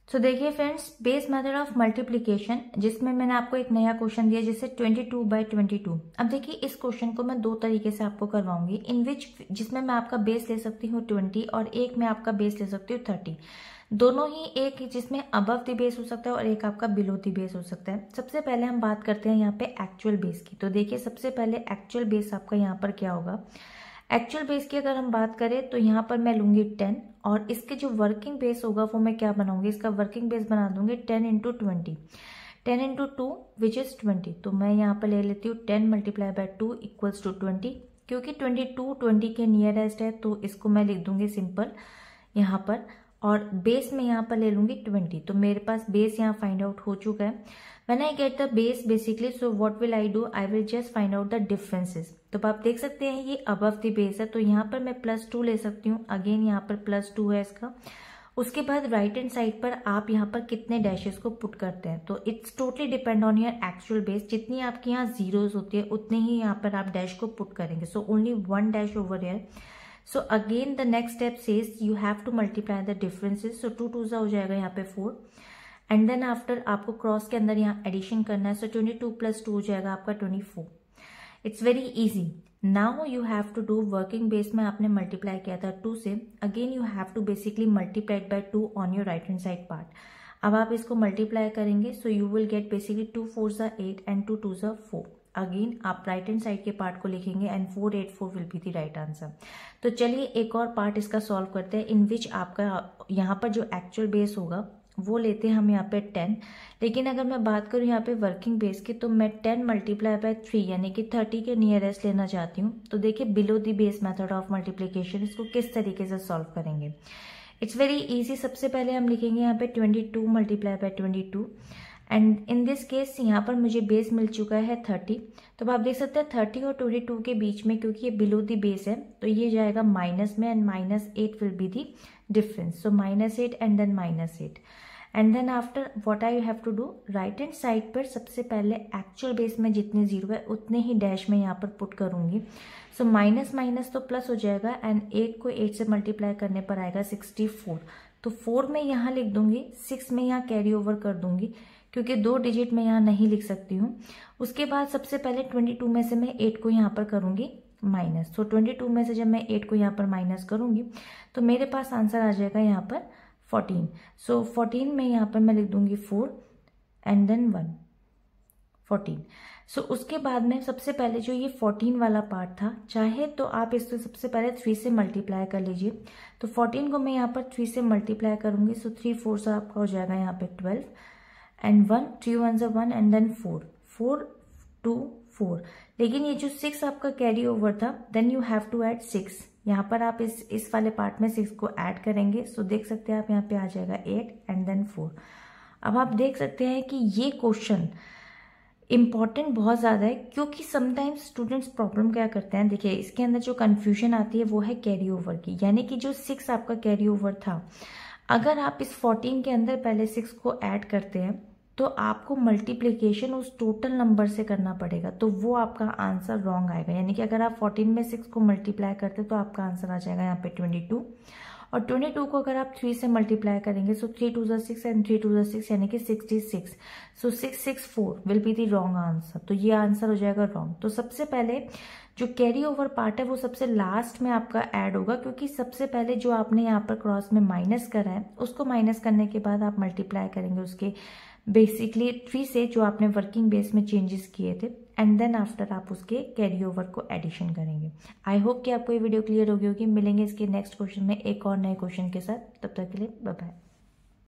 तो देखिए friends, base method of multiplication, जिसमें मैंने आपको एक नया क्वेश्चन दिया जिससे 22/22। अब देखिए इस क्वेश्चन को मैं दो तरीके से आपको करवाऊंगी, इन विच जिसमें मैं आपका बेस ले सकती हूँ 20 और एक में आपका बेस ले सकती हूँ 30। दोनों ही, एक जिसमें अबव द बेस हो सकता है और एक आपका बिलो द बेस हो सकता है। सबसे पहले हम बात करते हैं यहाँ पे एक्चुअल बेस की। तो देखिए सबसे पहले एक्चुअल बेस आपका यहाँ पर क्या होगा। एक्चुअल बेस की अगर हम बात करें तो यहाँ पर मैं लूंगी 10 और इसके जो वर्किंग बेस होगा वो मैं क्या बनाऊंगी, इसका वर्किंग बेस बना दूंगी 10 इंटू 20, 10 इंटू 2 विच इज 20। तो मैं यहाँ पर ले लेती हूँ 10 मल्टीप्लाई बाय 2 इक्वल्स टू 20। क्योंकि 22 20 के नियरेस्ट है तो इसको मैं लिख दूंगी सिंपल यहाँ पर, और बेस में यहाँ पर ले लूंगी 20। तो मेरे पास बेस यहाँ फाइंड आउट हो चुका है। When I get the base basically, so what will I do? I will just find out the differences. तो आप देख सकते हैं ये above the base है, तो यहाँ पर मैं +2 ले सकती हूँ। अगेन यहाँ पर +2 है इसका। उसके बाद राइट हैंड साइड पर आप यहाँ पर कितने डैशेस को पुट करते हैं, तो it's totally depend on your actual base. जितनी आपकी यहाँ जीरोज होती है उतने ही यहाँ पर आप डैश को पुट करेंगे। So only 1 dash over here. So again the next step says you have to multiply the differences. So 2 2 हो जाएगा यहाँ पे 4 एंड देन आफ्टर आपको क्रॉस के अंदर यहाँ एडिशन करना है। सो 22 + 2 हो जाएगा आपका 24। It's very easy. Now you have to do working base में आपने मल्टीप्लाई किया था 2 से, again you have to basically multiplied by 2 on your right hand side part. अब आप इसको मल्टीप्लाई करेंगे so you will get basically 2 4 8 and 2 2 4। Again आप राइट हैंड साइड के पार्ट को लिखेंगे and 484 will be the right answer. तो चलिए एक और पार्ट इसका सॉल्व करते हैं, इन विच आपका यहाँ पर जो एक्चुअल बेस होगा वो लेते हैं हम यहाँ पे 10। लेकिन अगर मैं बात करूँ यहाँ पे वर्किंग बेस की, तो मैं 10 मल्टीप्लाई बाय 3 यानी कि 30 के नियरेस्ट लेना चाहती हूँ। तो देखिए below the base method of multiplication, इसको किस तरीके से सॉल्व करेंगे। It's very easy. सबसे पहले हम लिखेंगे यहाँ पे 22 multiply by 22 and in this case यहाँ पर मुझे बेस मिल चुका है 30। तो आप देख सकते हैं 30 और 22 के बीच में, क्योंकि ये बिलो द बेस है तो ये जाएगा माइनस में and -8 will be the difference. So -8 and then -8 and then after what I have to do, right hand side पर सबसे पहले एक्चुअल बेस में जितने जीरो है उतने ही डैश में यहाँ पर पुट करूंगी। सो माइनस माइनस तो प्लस हो जाएगा एंड 8 को 8 से मल्टीप्लाई करने पर आएगा 64। तो 4 में यहाँ लिख दूंगी, 6 में यहाँ कैरी ओवर कर दूंगी क्योंकि 2 डिजिट में यहाँ नहीं लिख सकती हूँ। उसके बाद सबसे पहले 22 में से मैं 8 को यहाँ पर करूंगी माइनस। तो 22 में से जब मैं 8 को यहाँ पर माइनस करूंगी तो मेरे पास आंसर आ जाएगा यहाँ पर 14। सो 14 में यहाँ पर मैं लिख दूंगी 4 एंड देन 1, 14। सो उसके बाद में सबसे पहले जो ये 14 वाला पार्ट था, चाहे तो आप इसको सबसे पहले 3 से मल्टीप्लाई कर लीजिए। तो 14 को मैं यहाँ पर 3 से मल्टीप्लाई करूंगी। सो 3 4 से आपका हो जाएगा यहाँ पे 12 एंड 1 3 1 1 एंड देन 4 4 2 4। लेकिन ये जो 6 आपका कैरी ओवर था, then you have to add 6। यहाँ पर आप इस वाले पार्ट में 6 को ऐड करेंगे। सो देख सकते हैं आप यहाँ पे आ जाएगा 8 एंड देन 4। अब आप देख सकते हैं कि ये क्वेश्चन इम्पॉर्टेंट बहुत ज़्यादा है, क्योंकि समटाइम्स स्टूडेंट्स प्रॉब्लम क्या करते हैं। देखिए इसके अंदर जो कन्फ्यूजन आती है वो है कैरी ओवर की, यानी कि जो 6 आपका कैरी ओवर था, अगर आप इस 14 के अंदर पहले 6 को ऐड करते हैं तो आपको मल्टीप्लिकेशन उस टोटल नंबर से करना पड़ेगा, तो वो आपका आंसर रॉन्ग आएगा। यानी कि अगर आप 14 में 6 को मल्टीप्लाई करते तो आपका आंसर आ जाएगा यहाँ पे 22, और 22 को अगर आप 3 से मल्टीप्लाई करेंगे सो 3 2 6 एंड 3 2 6 यानी कि 66। सो 664 will be the wrong answer. तो ये आंसर हो जाएगा रॉन्ग। तो सबसे पहले जो कैरी ओवर पार्ट है वो सबसे लास्ट में आपका ऐड होगा, क्योंकि सबसे पहले जो आपने यहाँ पर क्रॉस में माइनस करा है उसको माइनस करने के बाद आप मल्टीप्लाई करेंगे उसके बेसिकली 3 से जो आपने वर्किंग बेस में चेंजेस किए थे, एंड देन आफ्टर आप उसके कैरी ओवर को एडिशन करेंगे। आई होप कि आपको ये वीडियो क्लियर हो गई होगी। मिलेंगे इसके नेक्स्ट क्वेश्चन में एक और नए क्वेश्चन के साथ। तब तक के लिए बाय बाय।